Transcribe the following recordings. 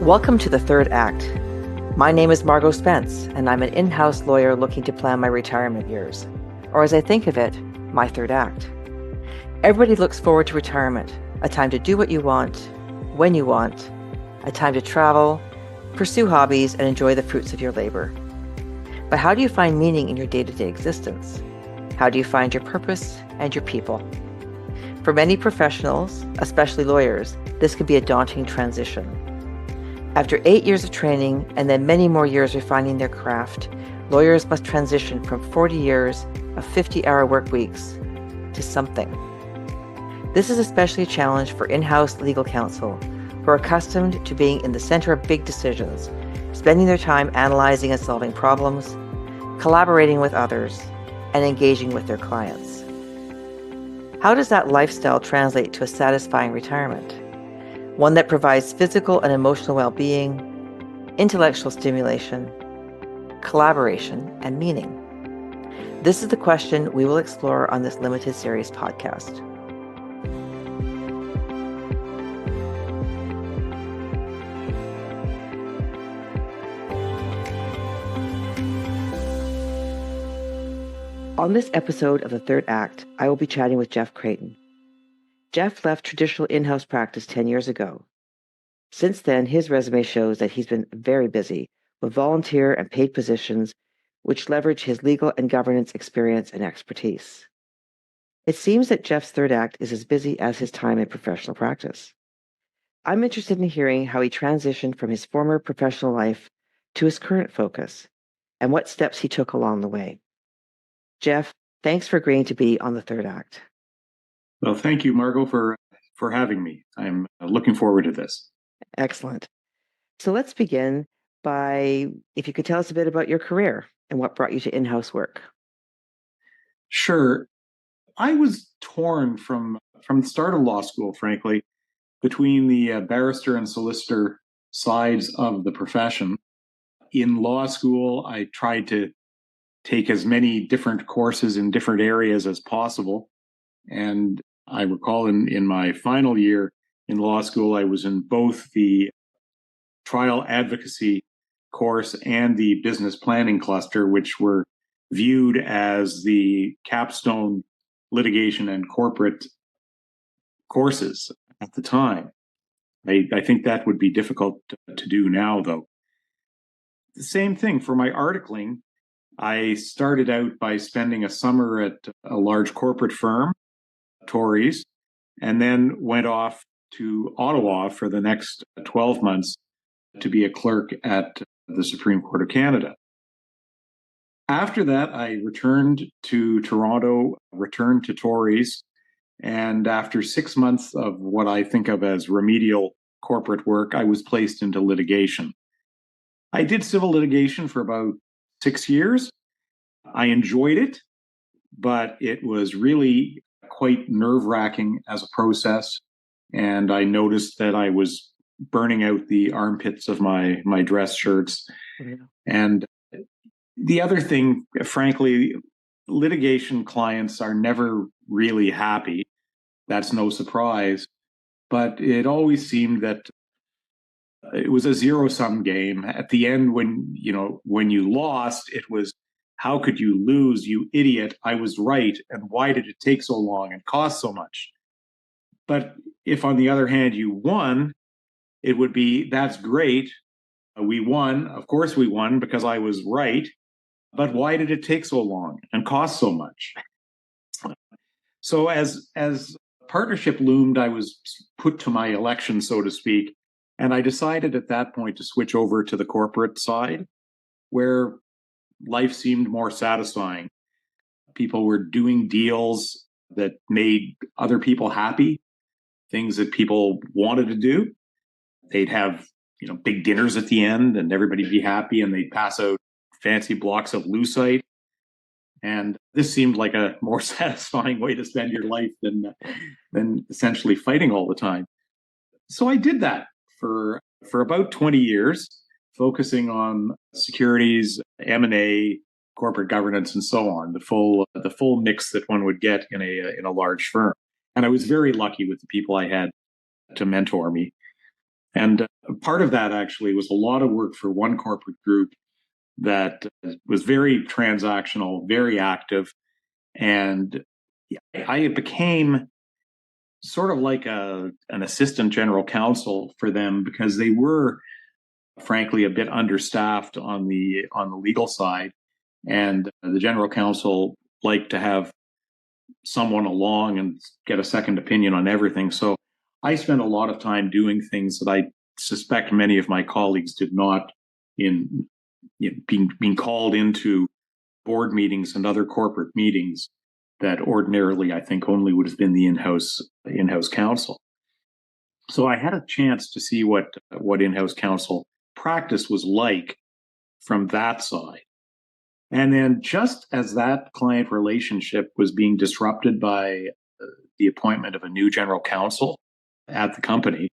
Welcome to the Third Act. My name is Margot Spence, and I'm an in-house lawyer looking to plan my retirement years, or as I think of it, my third act. Everybody looks forward to retirement, a time to do what you want, when you want, a time to travel, pursue hobbies, and enjoy the fruits of your labor. But how do you find meaning in your day-to-day existence? How do you find your purpose and your people? For many professionals, especially lawyers, this can be a daunting transition. After 8 years of training and then many more years refining their craft, lawyers must transition from 40 years of 50-hour work weeks to something. This is especially a challenge for in-house legal counsel who are accustomed to being in the center of big decisions, spending their time analyzing and solving problems, collaborating with others, and engaging with their clients. How does that lifestyle translate to a satisfying retirement? One that provides physical and emotional well-being, intellectual stimulation, collaboration, and meaning? This is the question we will explore on this limited series podcast. On this episode of The Third Act, I will be chatting with Jeff Creighton. Jeff left traditional in-house practice 10 years ago. Since then, his resume shows that he's been very busy with volunteer and paid positions, which leverage his legal and governance experience and expertise. It seems that Jeff's third act is as busy as his time in professional practice. I'm interested in hearing how he transitioned from his former professional life to his current focus and what steps he took along the way. Jeff, thanks for agreeing to be on The Third Act. Well, thank you, Margot, for having me. I'm looking forward to this. Excellent. So let's begin by, if you could tell us a bit about your career and what brought you to in-house work. Sure. I was torn from the start of law school, frankly, between the barrister and solicitor sides of the profession. In law school, I tried to take as many different courses in different areas as possible. And I recall in my final year in law school, I was in both the trial advocacy course and the business planning cluster, which were viewed as the capstone litigation and corporate courses at the time. I think that would be difficult to do now, though. The same thing for my articling. I started out by spending a summer at a large corporate firm, Tories, and then went off to Ottawa for the next 12 months to be a clerk at the Supreme Court of Canada. After that, I returned to Toronto, returned to Tories, and after 6 months of what I think of as remedial corporate work, I was placed into litigation. I did civil litigation for about 6 years. I enjoyed it, but it was really quite nerve-wracking as a process. And I noticed that I was burning out the armpits of my dress shirts. Yeah. And the other thing, frankly, litigation clients are never really happy. That's no surprise. But it always seemed that it was a zero-sum game. At the end, when you lost, it was, how could you lose, you idiot? I was right. And why did it take so long and cost so much? But if, on the other hand, you won, it would be, that's great. We won. Of course we won because I was right. But why did it take so long and cost so much? So as partnership loomed, I was put to my election, so to speak. And I decided at that point to switch over to the corporate side, where life seemed more satisfying. People were doing deals that made other people happy, things that people wanted to do. They'd have, big dinners at the end and everybody'd be happy, and they'd pass out fancy blocks of lucite. And this seemed like a more satisfying way to spend your life than essentially fighting all the time. So I did that for about 20 years, focusing on securities, M&A, corporate governance, and so on, the full mix that one would get in a large firm. And I was very lucky with the people I had to mentor me. And part of that actually was a lot of work for one corporate group that was very transactional, very active. And I became sort of like an assistant general counsel for them because they were, frankly, a bit understaffed on the legal side. And the general counsel liked to have someone along and get a second opinion on everything. So I spent a lot of time doing things that I suspect many of my colleagues did not in being called into board meetings and other corporate meetings that ordinarily I think only would have been the in-house counsel. So I had a chance to see what in-house counsel practice was like from that side. And then just as that client relationship was being disrupted by the appointment of a new general counsel at the company,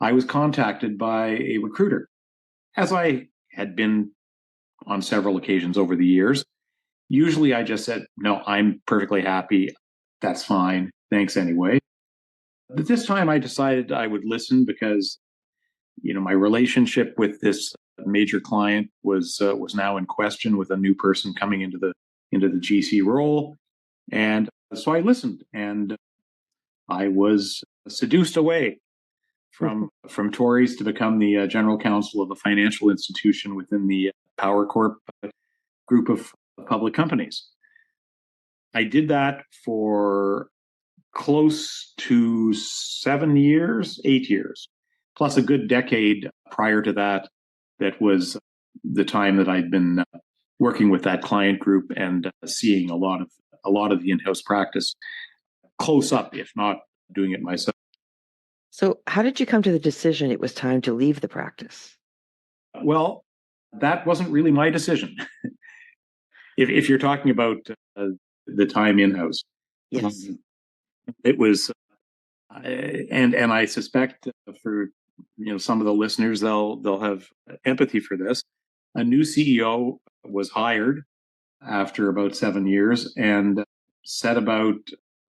I was contacted by a recruiter, as I had been on several occasions over the years. Usually I just said, no, I'm perfectly happy. That's fine. Thanks anyway. But this time I decided I would listen because, my relationship with this major client was now in question with a new person coming into the GC role. And so I listened, and I was seduced away from Torys to become the general counsel of a financial institution within the Power Corp group of public companies. I did that for close to 7 years, 8 years, plus a good decade prior to that. That was the time that I'd been working with that client group and seeing a lot of the in-house practice close up, if not doing it myself. So how did you come to the decision it was time to leave the practice? Well, that wasn't really my decision. if you're talking about the time in-house. Yes. It was, and I suspect for some of the listeners, they'll have empathy for this. A new CEO was hired after about 7 years and set about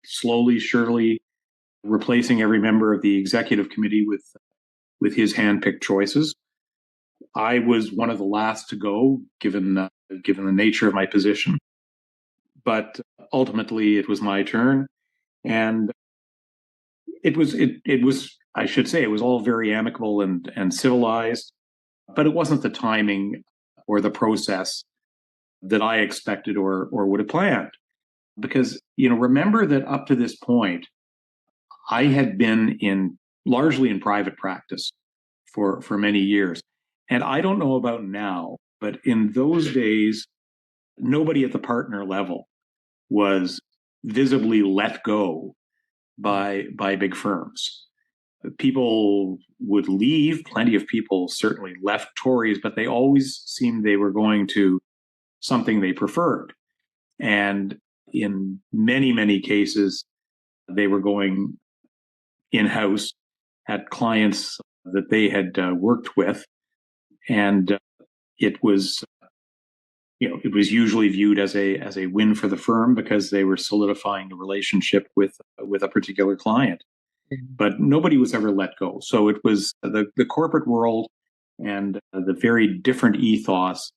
slowly, surely replacing every member of the executive committee with his handpicked choices. I was one of the last to go, given the nature of my position. But ultimately, it was my turn, and it was I should say, it was all very amicable and civilized, but it wasn't the timing or the process that I expected or would have planned. Because remember that up to this point, I had been largely in private practice for many years. And I don't know about now, but in those days, nobody at the partner level was visibly let go by big firms. People would leave. Plenty of people certainly left Torys, but they always seemed they were going to something they preferred. And in many, many cases, they were going in-house, had clients that they had worked with, and it was usually viewed as a win for the firm because they were solidifying a relationship with a particular client. But nobody was ever let go. So it was the corporate world and the very different ethos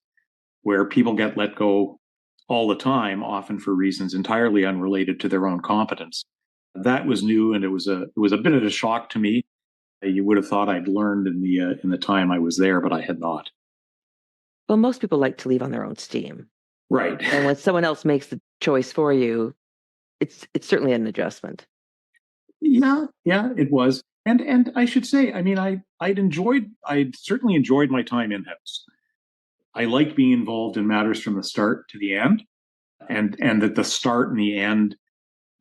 where people get let go all the time, often for reasons entirely unrelated to their own competence. That was new, and it was a bit of a shock to me. You would have thought I'd learned in the time I was there, but I had not. Well, most people like to leave on their own steam. Right. And when someone else makes the choice for you, it's certainly an adjustment. Yeah, it was. And I should say, I mean, I'd certainly enjoyed my time in-house. I liked being involved in matters from the start to the end, and that the start and the end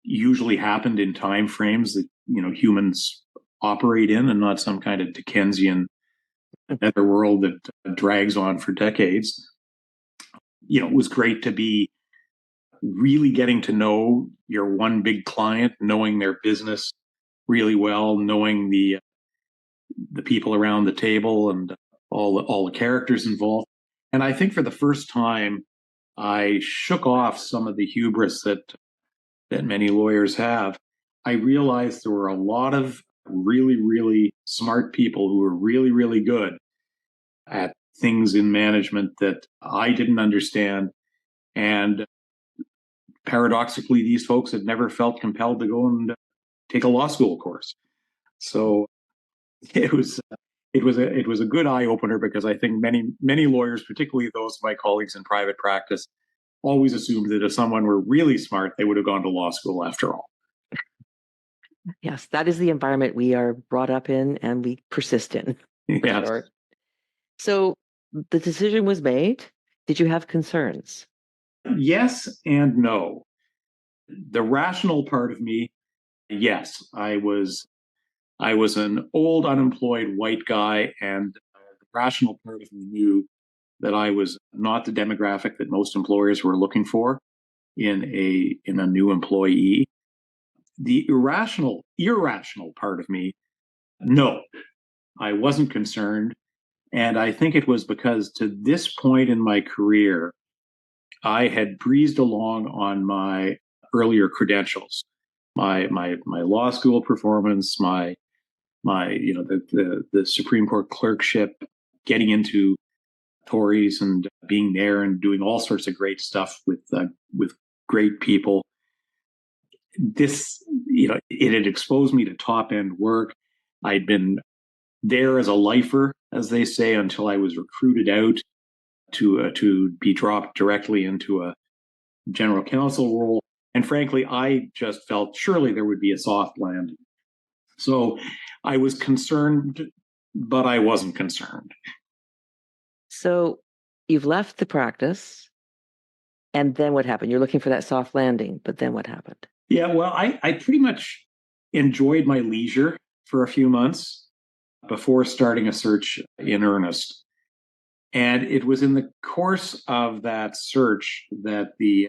usually happened in time frames that humans operate in, and not some kind of Dickensian netherworld that drags on for decades. It was great to be really getting to know your one big client, knowing their business really well, knowing the people around the table and all the characters involved. And I think for the first time, I shook off some of the hubris that many lawyers have. I realized there were a lot of really, really smart people who were really, really good at things in management that I didn't understand. And paradoxically, these folks had never felt compelled to go and take a law school course. So it was a good eye opener, because I think many lawyers, particularly those of my colleagues in private practice, always assumed that if someone were really smart, they would have gone to law school after all. Yes, that is the environment we are brought up in and we persist in, for Yes. sure. So the decision was made. Did you have concerns? Yes and no. The rational part of me, yes, I was an old unemployed white guy, and the rational part of me knew that I was not the demographic that most employers were looking for in a new employee. The irrational part of me, no, I wasn't concerned. And I think it was because to this point in my career, I had breezed along on my earlier credentials, my law school performance, my the Supreme Court clerkship, getting into Tories and being there and doing all sorts of great stuff with great people. This, it had exposed me to top end work. I'd been there as a lifer, as they say, until I was recruited out to be dropped directly into a general counsel role. And frankly, I just felt surely there would be a soft landing. So I was concerned, but I wasn't concerned. So you've left the practice, and then what happened? You're looking for that soft landing, but then what happened? Yeah, well, I pretty much enjoyed my leisure for a few months before starting a search in earnest. And it was in the course of that search that the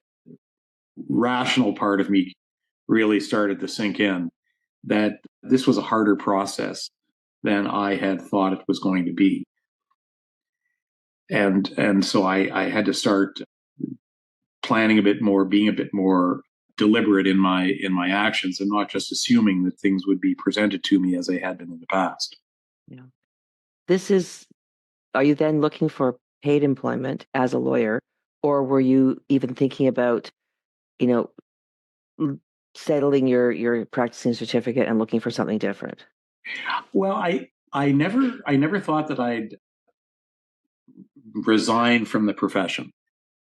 rational part of me really started to sink in, that this was a harder process than I had thought it was going to be. And so I had to start planning a bit more, being a bit more deliberate in my actions, and not just assuming that things would be presented to me as they had been in the past. Yeah. This is, are you then looking for paid employment as a lawyer, or were you even thinking about, you know, settling your practicing certificate and looking for something different? Well, I never thought that I'd resign from the profession.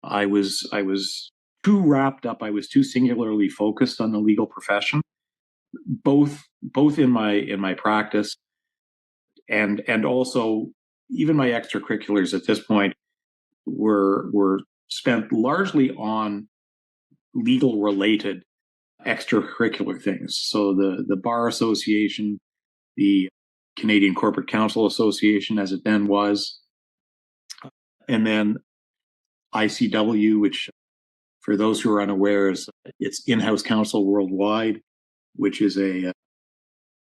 I was too wrapped up. I was too singularly focused on the legal profession, both in my practice and also even my extracurriculars at this point were spent largely on legal related extracurricular things. So the Bar Association, the Canadian Corporate Counsel Association, as it then was, and then ICW, which for those who are unaware is it's In-House Counsel Worldwide, which is an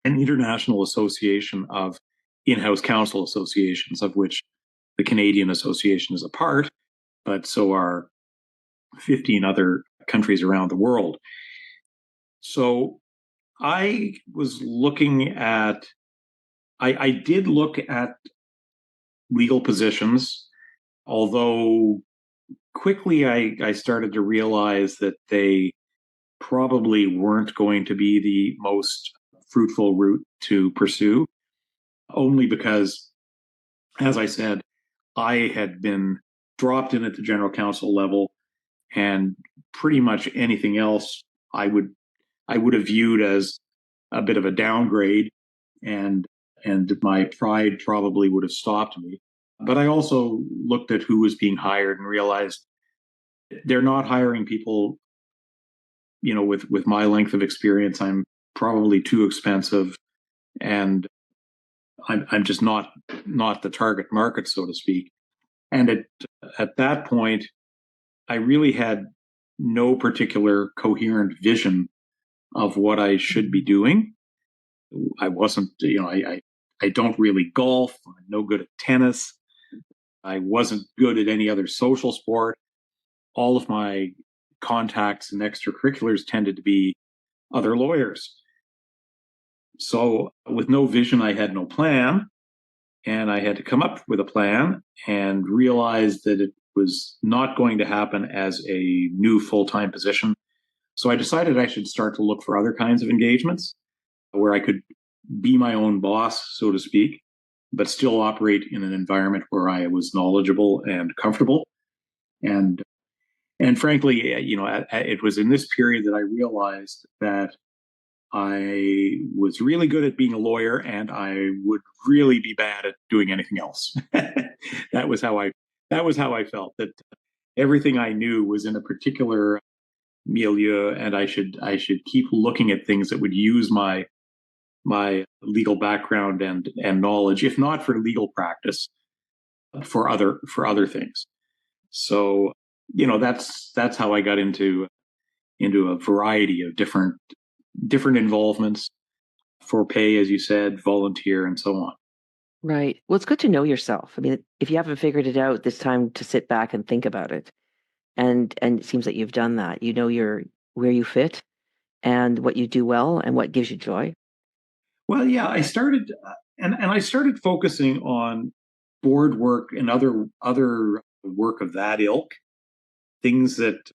international association of in-house counsel associations, of which the Canadian Association is a part, but so are 15 other countries around the world. So I was looking at, I did look at legal positions, although quickly I started to realize that they probably weren't going to be the most fruitful route to pursue, only because, as I said, I had been dropped in at the general counsel level, and pretty much anything else I would have viewed as a bit of a downgrade, and my pride probably would have stopped me. But I also looked at who was being hired and realized they're not hiring people, with my length of experience. I'm probably too expensive, and I'm just not the target market, so to speak. And at that point, I really had no particular coherent vision of what I should be doing. I wasn't, I don't really golf. I'm no good at tennis. I wasn't good at any other social sport. All of my contacts and extracurriculars tended to be other lawyers. So with no vision, I had no plan, and I had to come up with a plan and realize that it was not going to happen as a new full-time position. So I decided I should start to look for other kinds of engagements where I could be my own boss, so to speak, but still operate in an environment where I was knowledgeable and comfortable. And and frankly, it was in this period that I realized that I was really good at being a lawyer, and I would really be bad at doing anything else. that was how I that was how I felt, that everything I knew was in a particular milieu, and I should keep looking at things that would use my legal background and knowledge, if not for legal practice, for other things. So that's how I got into a variety of different involvements for pay, as you said, volunteer, and so on. Right. Well, it's good to know yourself. I mean, if you haven't figured it out, it's time to sit back and think about it. And it seems that you've done that. You know your where you fit and what you do well and what gives you joy. Well, yeah, I started and I started focusing on board work and other work of that ilk, things that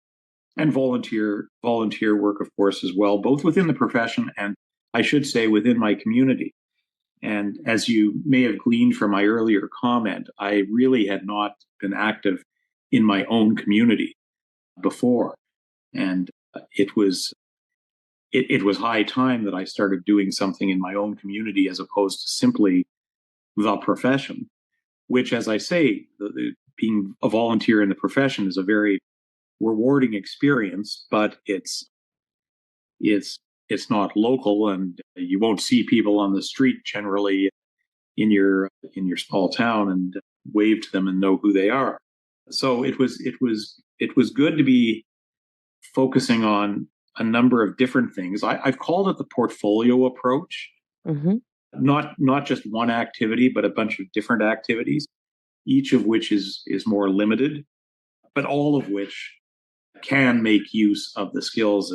and volunteer work, of course, as well, both within the profession and I should say within my community. And as you may have gleaned from my earlier comment, I really had not been active in my own community before, and it was high time that I started doing something in my own community as opposed to simply the profession. Which, as I say, being a volunteer in the profession is a very rewarding experience, but it's it's not local, and you won't see people on the street generally in your small town and wave to them and know who they are. So it was good to be focusing on a number of different things. I've called it the portfolio approach, Hmm. not just one activity, but a bunch of different activities, each of which is more limited, but all of which can make use of the skills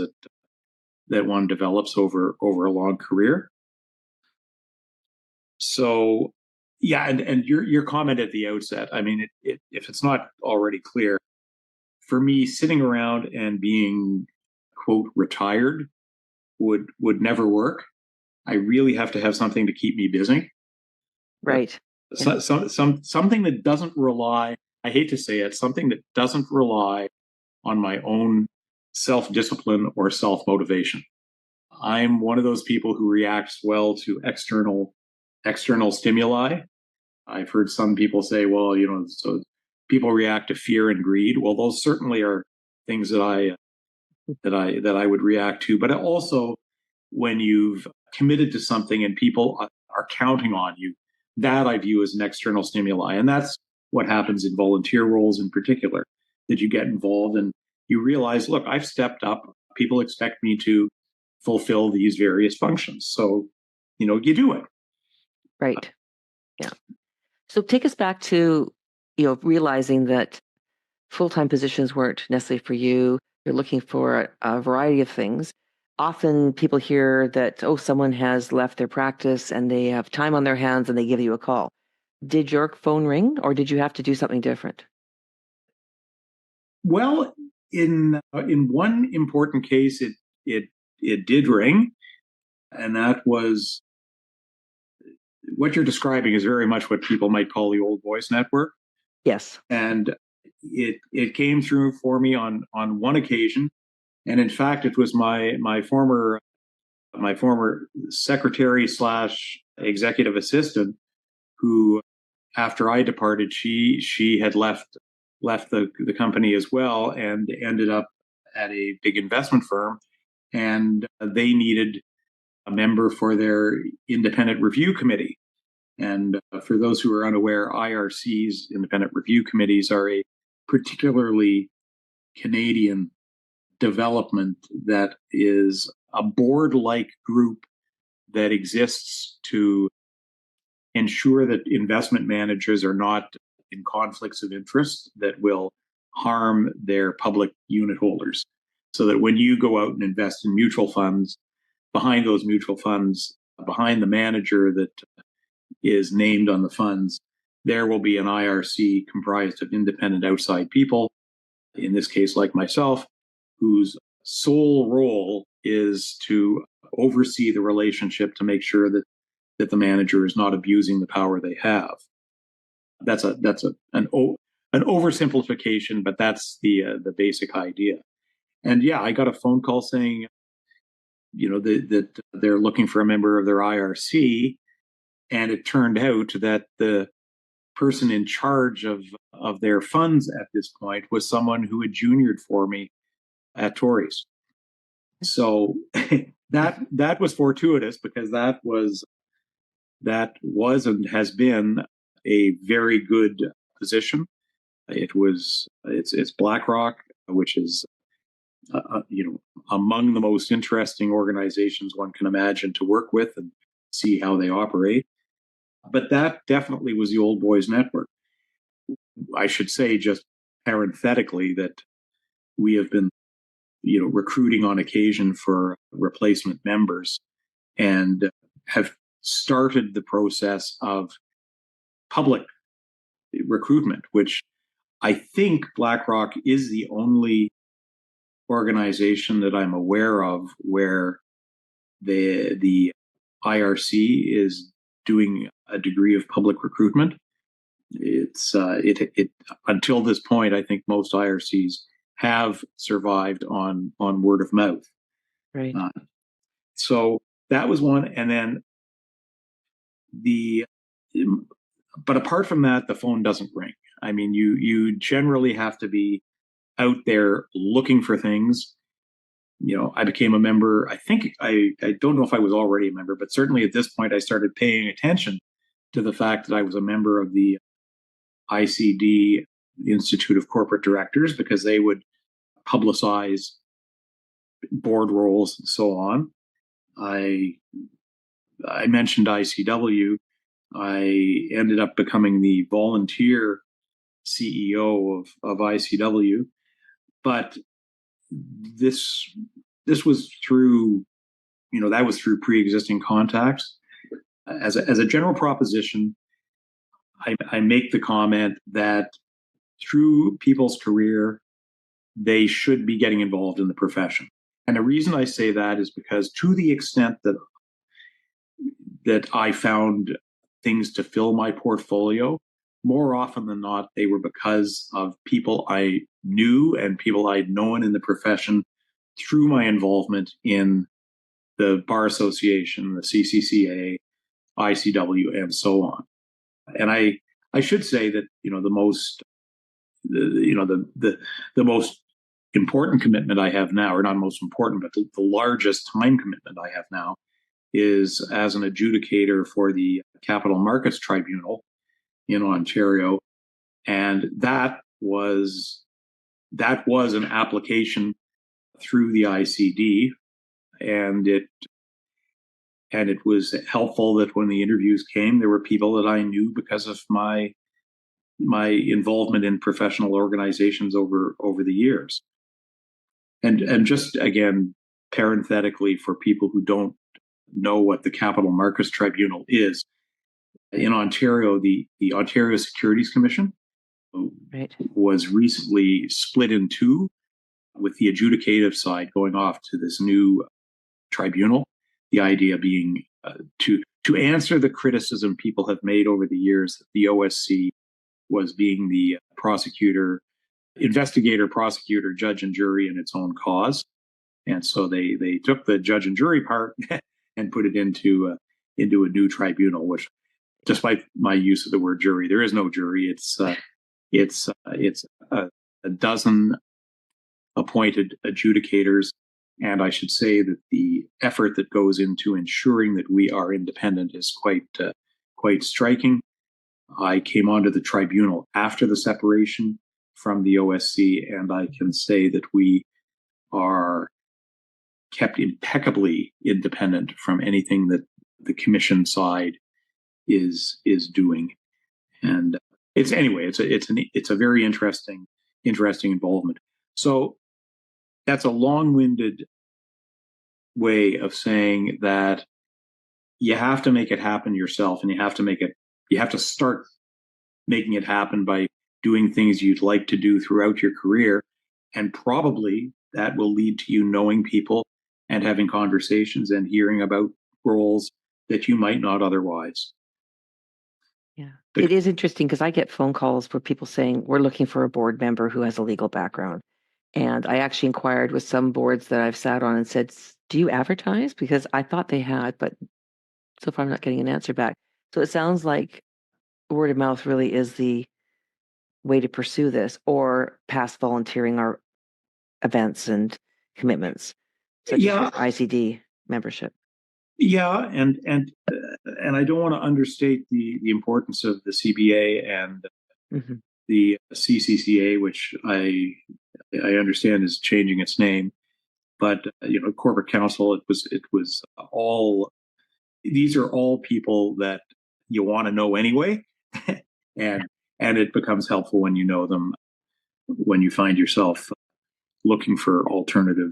that one develops over a long career. So yeah, and your comment at the outset, I mean, if it's not already clear, for me, sitting around and being quote retired would never work. I really have to have something to keep me busy. Right. Yeah. Something that doesn't rely. I hate to say it, something that doesn't rely on my own self discipline or self motivation. I'm one of those people who reacts well to external stimuli. I've heard some people say, well, so people react to fear and greed. Well, those certainly are things that I would react to. But also, when you've committed to something and people are counting on you, that I view as an external stimuli, and that's what happens in volunteer roles in particular. That you get involved and you realize, look, I've stepped up. People expect me to fulfill these various functions, so you do it. Right. Yeah. So take us back to, realizing that full-time positions weren't necessarily for you. You're looking for a variety of things. Often people hear that, oh, someone has left their practice and they have time on their hands and they give you a call. Did your phone ring or did you have to do something different? Well, in one important case, it did ring, and that was what you're describing is very much what people might call the old voice network, Yes. and it came through for me on one occasion, and in fact, it was my former secretary slash executive assistant who, after I departed, she had left the company as well and ended up at a big investment firm, and they needed a member for their independent review committee. And for those who are unaware, IRCs, independent review committees, are a particularly Canadian development that is a board like group that exists to ensure that investment managers are not in conflicts of interest that will harm their public unit holders. So that when you go out and invest in mutual funds, behind those mutual funds behind the manager that is named on the funds, there will be an IRC comprised of independent outside people, in this case, like myself, whose sole role is to oversee the relationship to make sure that the manager is not abusing the power they have. That's an oversimplification, but that's the basic idea. And yeah, I got a phone call saying, that they're looking for a member of their IRC, and it turned out that the person in charge of their funds at this point was someone who had juniored for me at Tories. So that was fortuitous, because that was and has been a very good position. It's BlackRock, which is among the most interesting organizations one can imagine to work with and see how they operate. But that definitely was the Old Boys Network. I should say, just parenthetically, that we have been, recruiting on occasion for replacement members, and have started the process of public recruitment, which I think BlackRock is the only organization that I'm aware of where the IRC is doing a degree of public recruitment. It's until this point, I think most IRCs have survived on word of mouth. Right. So that was one, and then but apart from that, the phone doesn't ring. I mean, you generally have to be out there looking for things. I became a member. I think I don't know if I was already a member, but certainly at this point, I started paying attention to the fact that I was a member of the ICD, Institute of Corporate Directors, because they would publicize board roles and so on. I mentioned ICW. I ended up becoming the volunteer CEO of ICW, but this was through, that was through pre-existing contacts. As a general proposition, I make the comment that through people's career, they should be getting involved in the profession. And the reason I say that is because, to the extent that I found things to fill my portfolio, more often than not, they were because of people I knew and people I'd known in the profession through my involvement in the Bar Association, the CCCA, ICW, and so on. And I should say that, the most important commitment I have now, or not most important, but the largest time commitment I have now, is as an adjudicator for the Capital Markets Tribunal in Ontario. And that was an application through the ICD, and it was helpful that when the interviews came, there were people that I knew because of my involvement in professional organizations over the years. And just again, parenthetically, for people who don't know what the Capital Markets Tribunal is, in Ontario, the Ontario Securities Commission was recently split in two, with the adjudicative side going off to this new tribunal. The idea being to answer the criticism people have made over the years that the OSC was being the investigator, prosecutor, judge, and jury in its own cause. And so they took the judge and jury part and put it into a new tribunal, which, despite my use of the word jury, there is no jury. It's a dozen appointed adjudicators. And I should say that the effort that goes into ensuring that we are independent is quite striking. I came onto the tribunal after the separation from the OSC, and I can say that we are kept impeccably independent from anything that the commission side is doing. And it's a very interesting involvement. So that's a long-winded way of saying that you have to make it happen yourself, and you have to start making it happen by doing things you'd like to do throughout your career. And probably that will lead to you knowing people and having conversations and hearing about roles that you might not otherwise. Yeah. The, It is interesting because I get phone calls where people saying, we're looking for a board member who has a legal background. And I actually inquired with some boards that I've sat on and said, do you advertise? Because I thought they had, but so far I'm not getting an answer back. So it sounds like word of mouth really is the way to pursue this, or past volunteering our events and commitments, such as your yeah, ICD membership. yeah, and I don't want to understate the importance of the CBA and Hmm. the CCCA, which I understand is changing its name. But corporate counsel, it was all, these are all people that you want to know anyway, and and it becomes helpful when you know them, when you find yourself looking for alternative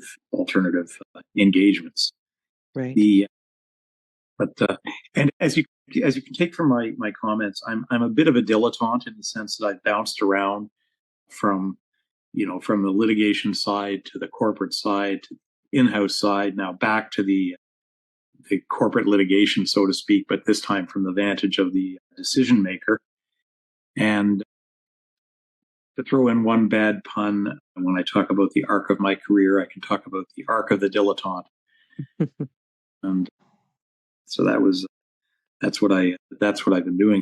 engagements. Right. The but and as you can take from my comments, I'm a bit of a dilettante in the sense that I've bounced around from from the litigation side to the corporate side to in-house side, now back to the corporate litigation, so to speak, but this time from the vantage of the decision maker. And to throw in one bad pun, when I talk about the arc of my career, I can talk about the arc of the dilettante. And so that's what I've been doing.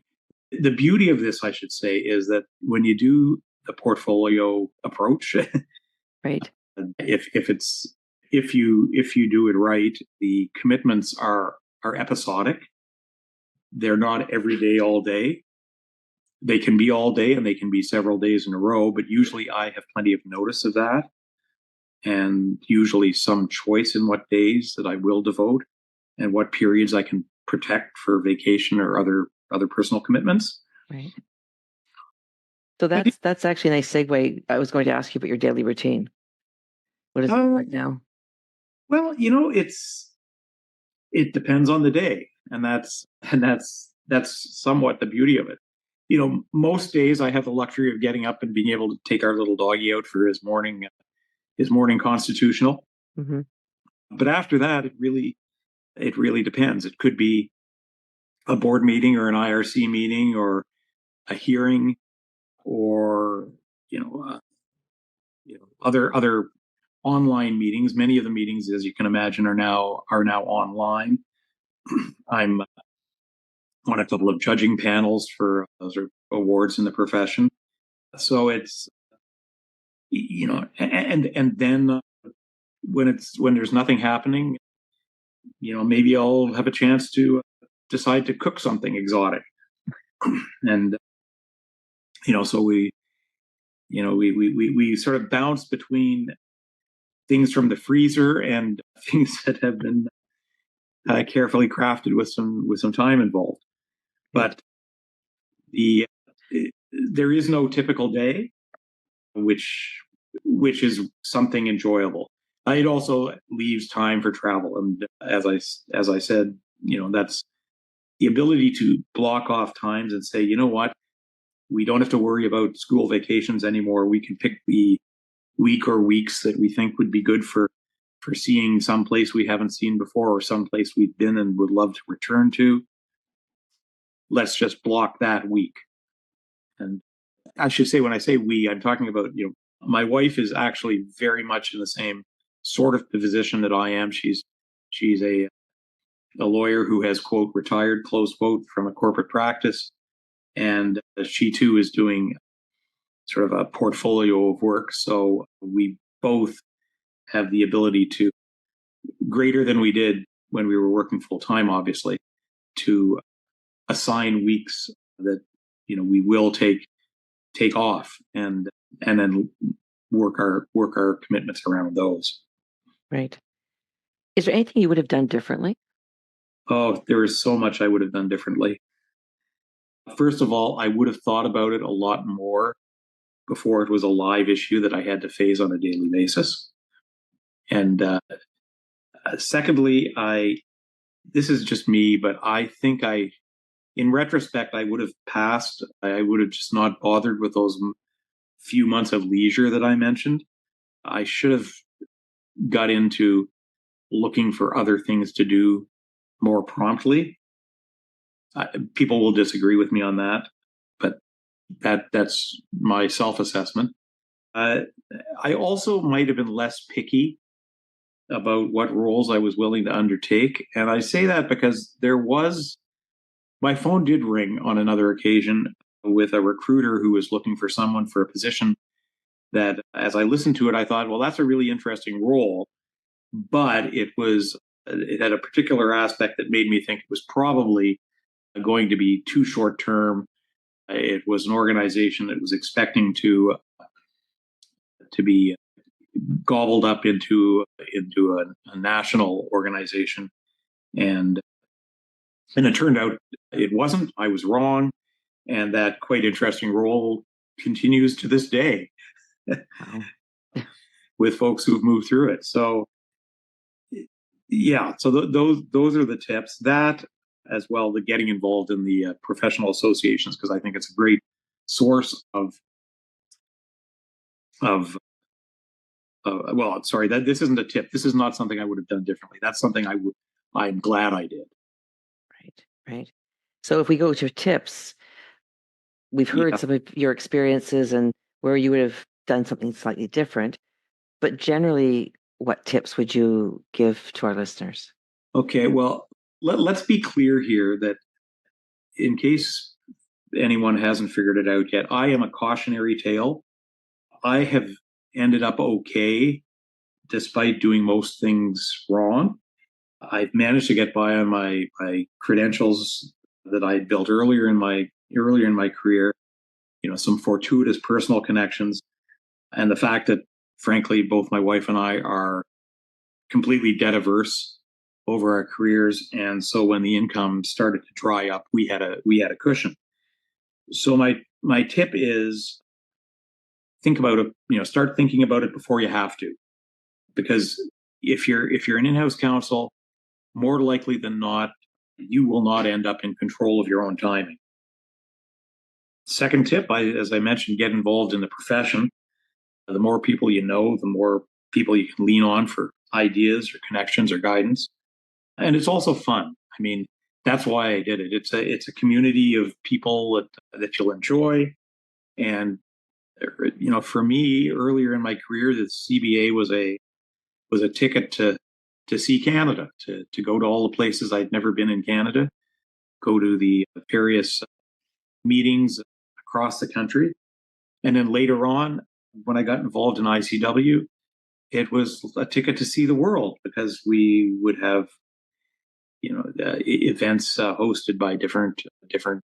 The beauty of this, I should say, is that when you do the portfolio approach, Right. if you do it right, the commitments are episodic. They're not every day, all day. They can be all day and they can be several days in a row, but usually I have plenty of notice of that, and usually some choice in what days that I will devote and what periods I can protect for vacation or other personal commitments. Right. So that's actually a nice segue. I was going to ask you about your daily routine. What is it Uh, right now? well, it depends on the day, and that's somewhat the beauty of it. Most days I have the luxury of getting up and being able to take our little doggy out for his morning constitutional. Hmm. But after that, it really depends. It could be a board meeting or an IRC meeting or a hearing or other online meetings. Many of the meetings, as you can imagine, are now online. I'm on a couple of judging panels for those are awards in the profession. So it's and then when there's nothing happening, maybe I'll have a chance to decide to cook something exotic, and so we sort of bounce between things from the freezer and things that have been carefully crafted with some time involved. Right. But the there is no typical day, which is something enjoyable. It also leaves time for travel, and as I said, that's the ability to block off times and say, you know what, we don't have to worry about school vacations anymore. We can pick the week or weeks that we think would be good for seeing some place we haven't seen before or some place we've been and would love to return to. Let's just block that week. And I should say, when I say we, I'm talking about, my wife is actually very much in the same sort of position that I am. She's a lawyer who has, quote, retired, close quote, from a corporate practice. And she too is doing sort of a portfolio of work. So we both have the ability to, greater than we did when we were working full time, obviously, to assign weeks that we will take off and then work our commitments around those. Right. Is there anything you would have done differently? Oh, there is so much I would have done differently. First of all, I would have thought about it a lot more before it was a live issue that I had to face on a daily basis. And secondly, this is just me, but I think in retrospect, I would have passed. I would have just not bothered with those few months of leisure that I mentioned. I should have got into looking for other things to do more promptly. People will disagree with me on that, but that's my self-assessment. Uh, I also might have been less picky about what roles I was willing to undertake, and I say that because my phone did ring on another occasion with a recruiter who was looking for someone for a position that, as I listened to it, I thought, well, that's a really interesting role, but it had a particular aspect that made me think it was probably going to be too short term. It was an organization that was expecting to be gobbled up into a national organization, and it turned out it wasn't. I was wrong, and that quite interesting role continues to this day Wow. with folks who've moved through it. So yeah, so those are the tips. That, as well, the getting involved in the professional associations, because I think it's a great source of well, sorry, that this isn't a tip. This is not something I would have done differently. That's something I'm glad I did. Right, right. So if we go to tips, we've heard Yeah. some of your experiences and where you would have done something slightly different, but generally, what tips would you give to our listeners? Okay. Well, let's be clear here that in case anyone hasn't figured it out yet, I am a cautionary tale. I have ended up okay despite doing most things wrong. I've managed to get by on my credentials that I built earlier in my career. Some fortuitous personal connections, and the fact that, frankly, both my wife and I are completely debt averse over our careers, and so when the income started to dry up, we had a cushion. So my tip is, think about it. Start thinking about it before you have to, because if you're an in-house counsel, more likely than not, you will not end up in control of your own timing. Second tip, as I mentioned, get involved in the profession. The more people you know, the more people you can lean on for ideas or connections or guidance. And it's also fun. I mean, that's why I did it. It's a community of people that you'll enjoy. And for me, earlier in my career, the CBA was a ticket to see Canada, to go to all the places I'd never been in Canada, go to the various meetings across the country. And then later on, when I got involved in ICW, it was a ticket to see the world, because we would have events hosted by different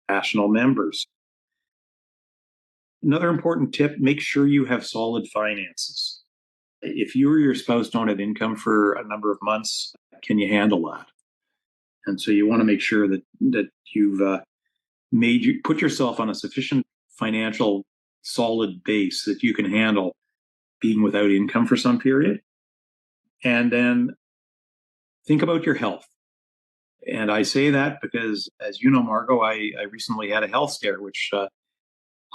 national members. Another important tip: make sure you have solid finances. If you or your spouse don't have income for a number of months, can you handle that? And so you want to make sure that you've put yourself on a sufficient financial solid base that you can handle being without income for some period. And then think about your health. And I say that because, as you know, Margot, I recently had a health scare, which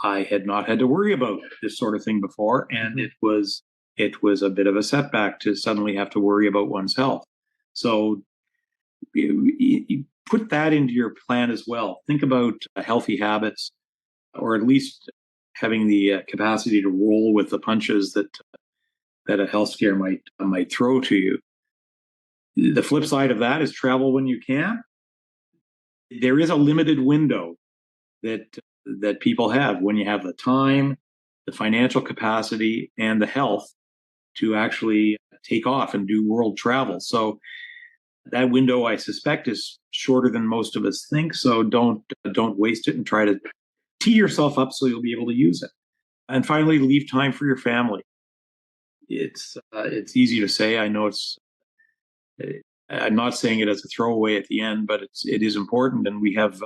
I had not had to worry about this sort of thing before, and it was a bit of a setback to suddenly have to worry about one's health. So you put that into your plan as well. Think about healthy habits, or at least having the capacity to roll with the punches that a health scare might throw to you. The flip side of that is travel when you can. There is a limited window that people have when you have the time, the financial capacity, and the health to actually take off and do world travel. So that window, I suspect, is shorter than most of us think. So don't waste it, and try to tee yourself up so you'll be able to use it. And finally, leave time for your family. It's easy to say. I know I'm not saying it as a throwaway at the end, but it is important, and we have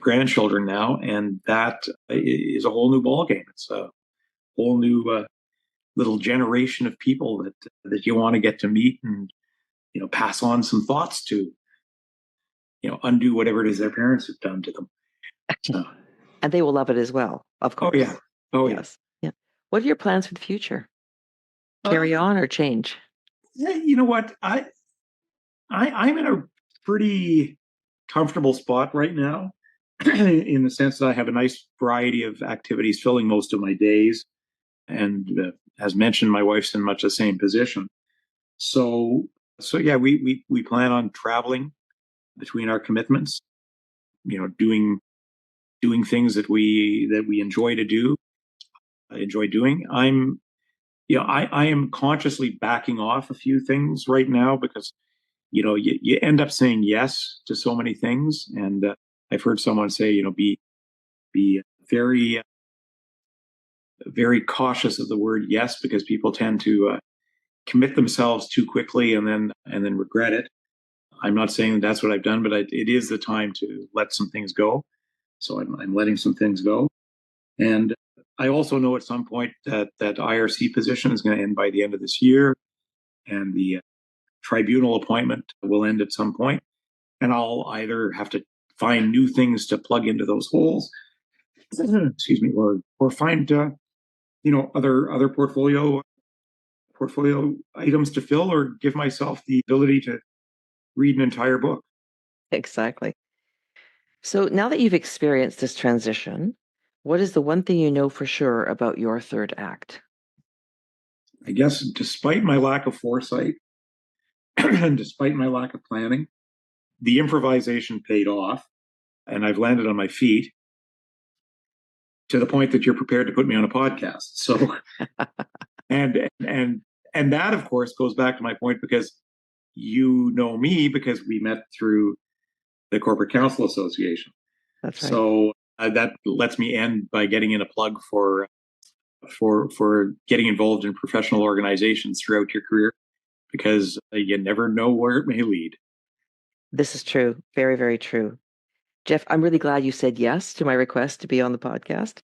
grandchildren now, and that is a whole new ballgame. It's a whole new little generation of people that you want to get to meet, and pass on some thoughts to, undo whatever it is their parents have done to them. So, And they will love it as well, of course. oh yeah. Oh yes. Yeah. What are your plans for the future? yeah. Carry on or change? You know what? I'm in a pretty comfortable spot right now in the sense that I have a nice variety of activities filling most of my days. And as mentioned, my wife's in much the same position. So yeah, we plan on traveling between our commitments, doing things that we enjoy to do, enjoy doing. I am consciously backing off a few things right now because you end up saying yes to so many things. And I've heard someone say, be very, very cautious of the word yes, because people tend to commit themselves too quickly and then regret it. I'm not saying that's what I've done, but it is the time to let some things go. So I'm letting some things go. And I also know at some point that IRC position is going to end by the end of this year, and the tribunal appointment will end at some point. And I'll either have to find new things to plug into those holes, excuse me, or find other portfolio items to fill, or give myself the ability to read an entire book. Exactly. So now that you've experienced this transition, what is the one thing you know for sure about your third act? I guess despite my lack of foresight and despite my lack of planning, the improvisation paid off, and I've landed on my feet to the point that you're prepared to put me on a podcast. So, and that of course goes back to my point, because you know me because we met through the Corporate Counsel Association. That's right. So that lets me end by getting in a plug for getting involved in professional organizations throughout your career, because you never know where it may lead. This is true. Very, very true. Jeff, I'm really glad you said yes to my request to be on the podcast,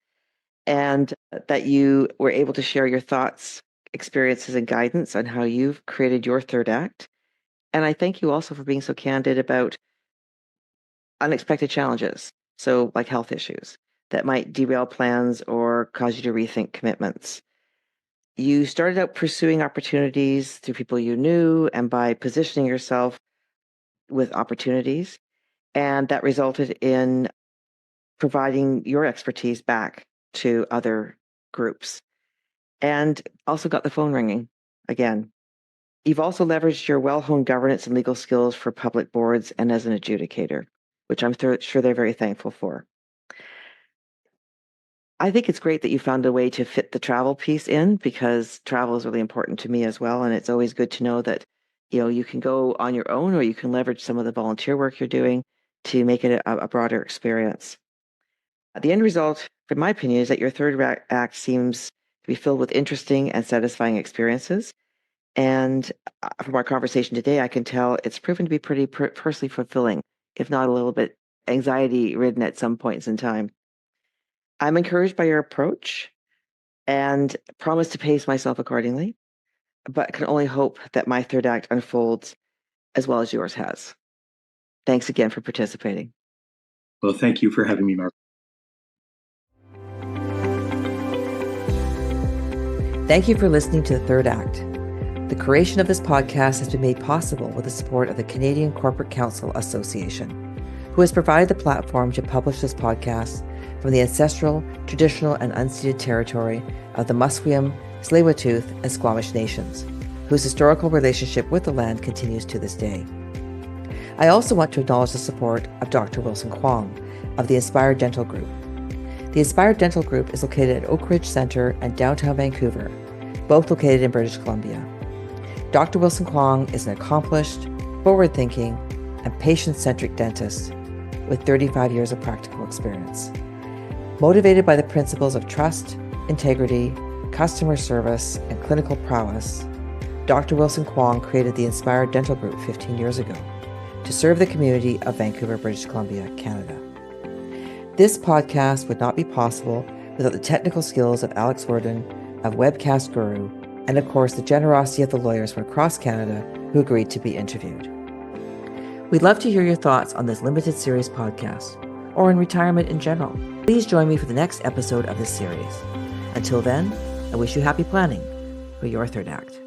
and that you were able to share your thoughts, experiences, and guidance on how you've created your third act. And I thank you also for being so candid about unexpected challenges, so like health issues that might derail plans or cause you to rethink commitments. You started out pursuing opportunities through people you knew and by positioning yourself with opportunities, and that resulted in providing your expertise back to other groups, and also got the phone ringing again. You've also leveraged your well-honed governance and legal skills for public boards and as an adjudicator, which I'm sure they're very thankful for. I think it's great that you found a way to fit the travel piece in, because travel is really important to me as well. And it's always good to know that, you can go on your own, or you can leverage some of the volunteer work you're doing to make it a broader experience. The end result, in my opinion, is that your third act seems to be filled with interesting and satisfying experiences. And from our conversation today, I can tell it's proven to be pretty personally fulfilling, if not a little bit anxiety ridden at some points in time. I'm encouraged by your approach and promise to pace myself accordingly, but can only hope that my third act unfolds as well as yours has. Thanks again for participating. Well, thank you for having me, Mark. Thank you for listening to The Third Act. The creation of this podcast has been made possible with the support of the Canadian Corporate Counsel Association, who has provided the platform to publish this podcast from the ancestral, traditional, and unceded territory of the Musqueam, Tsleil-Waututh, and Squamish nations, whose historical relationship with the land continues to this day. I also want to acknowledge the support of Dr. Wilson Kwong of the Inspire Dental Group. The Inspire Dental Group is located at Oak Ridge Centre and downtown Vancouver, both located in British Columbia. Dr. Wilson Kwong is an accomplished, forward-thinking, and patient-centric dentist with 35 years of practical experience. Motivated by the principles of trust, integrity, customer service, and clinical prowess, Dr. Wilson Kwong created the Inspire Dental Group 15 years ago to serve the community of Vancouver, British Columbia, Canada. This podcast would not be possible without the technical skills of Alex Worden of Webcast Guru, and of course the generosity of the lawyers from across Canada who agreed to be interviewed. We'd love to hear your thoughts on this limited series podcast, or in retirement in general. Please join me for the next episode of this series. Until then, I wish you happy planning for your third act.